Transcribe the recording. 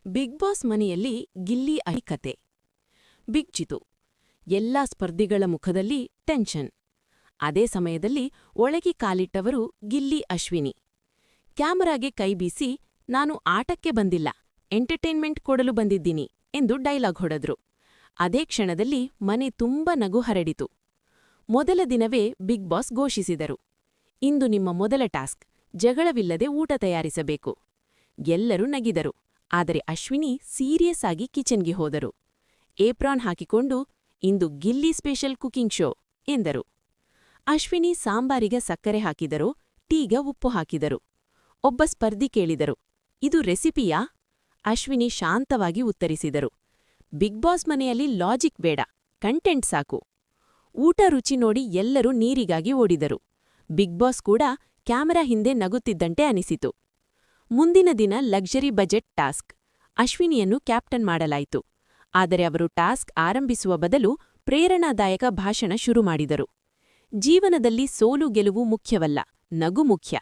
Big boss ಮನೆಯಲ್ಲಿ ಗಿಲ್ಲಿ ಕತೆ. Big Jitu. ಎಲ್ಲಾ ಸ್ಪರ್ಧಿಗಳ ಮುಖದಲ್ಲಿ ಟೆನ್ಷನ್. ಅದೇ ಸಮಯದಲ್ಲಿ ಒಳಗೆ ಕಾಲಿಟ್ಟವರು ಗಿಲ್ಲಿ ಅಶ್ವಿನಿ. ಕ್ಯಾಮರಾಗೆ ಕೈಬೀಸಿ, ನಾನು ಆಟಕ್ಕೆ ಬಂದಿಲ್ಲ, ಎಂಟರ್ಟೈನ್ಮೆಂಟ್ ಕೊಡಲು ಬಂದಿದ್ದೀನಿ ಎಂದು ಡೈಲಾಗ್ ಹೊಡೆದ್ರು. ಅದೇ ಕ್ಷಣದಲ್ಲಿ ಮನೆ ತುಂಬ ನಗು ಹರಡಿತು. ಮೊದಲ ದಿನವೇ ಬಿಗ್ ಬಾಸ್ ಘೋಷಿಸಿದರು, ಇಂದು ನಿಮ್ಮ ಮೊದಲ ಟಾಸ್ಕ್, ಜಗಳವಿಲ್ಲದೆ ಊಟ ತಯಾರಿಸಬೇಕು. ಎಲ್ಲರೂ ನಗಿದರು. ಆದರೆ ಅಶ್ವಿನಿ ಸೀರಿಯಸ್ ಆಗಿ ಕಿಚನ್ಗೆ ಹೋದರು. ಏಪ್ರಾನ್ ಹಾಕಿಕೊಂಡು, ಇಂದು ಗಿಲ್ಲಿ ಸ್ಪೆಷಲ್ ಕುಕಿಂಗ್ ಶೋ ಎಂದರು. ಅಶ್ವಿನಿ ಸಾಂಬಾರಿಗೆ ಸಕ್ಕರೆ ಹಾಕಿದರು, ಟೀಗ ಉಪ್ಪು ಹಾಕಿದರು. ಒಬ್ಬ ಸ್ಪರ್ಧಿ ಕೇಳಿದರು, ಇದು ರೆಸಿಪಿಯಾ? ಅಶ್ವಿನಿ ಶಾಂತವಾಗಿ ಉತ್ತರಿಸಿದರು, ಬಿಗ್ ಬಾಸ್ ಮನೆಯಲ್ಲಿ ಲಾಜಿಕ್ ಬೇಡ, ಕಂಟೆಂಟ್ ಸಾಕು. ಊಟ ರುಚಿ ನೋಡಿ ಎಲ್ಲರೂ ನೀರಿಗಾಗಿ ಓಡಿದರು. ಬಿಗ್ ಬಾಸ್ ಕೂಡ ಕ್ಯಾಮರಾ ಹಿಂದೆ ನಗುತ್ತಿದ್ದಂತೆ ಅನಿಸಿತು. ಮುಂದಿನ ದಿನ ಲಕ್ಸರಿ ಬಜೆಟ್ ಟಾಸ್ಕ್. ಅಶ್ವಿನಿಯನ್ನು ಕ್ಯಾಪ್ಟನ್ ಮಾಡಲಾಯಿತು. ಆದರೆ ಅವರು ಟಾಸ್ಕ್ ಆರಂಭಿಸುವ ಬದಲು ಪ್ರೇರಣಾದಾಯಕ ಭಾಷಣ ಶುರು ಮಾಡಿದರು. ಜೀವನದಲ್ಲಿ ಸೋಲು ಗೆಲುವು ಮುಖ್ಯವಲ್ಲ, ನಗು ಮುಖ್ಯ.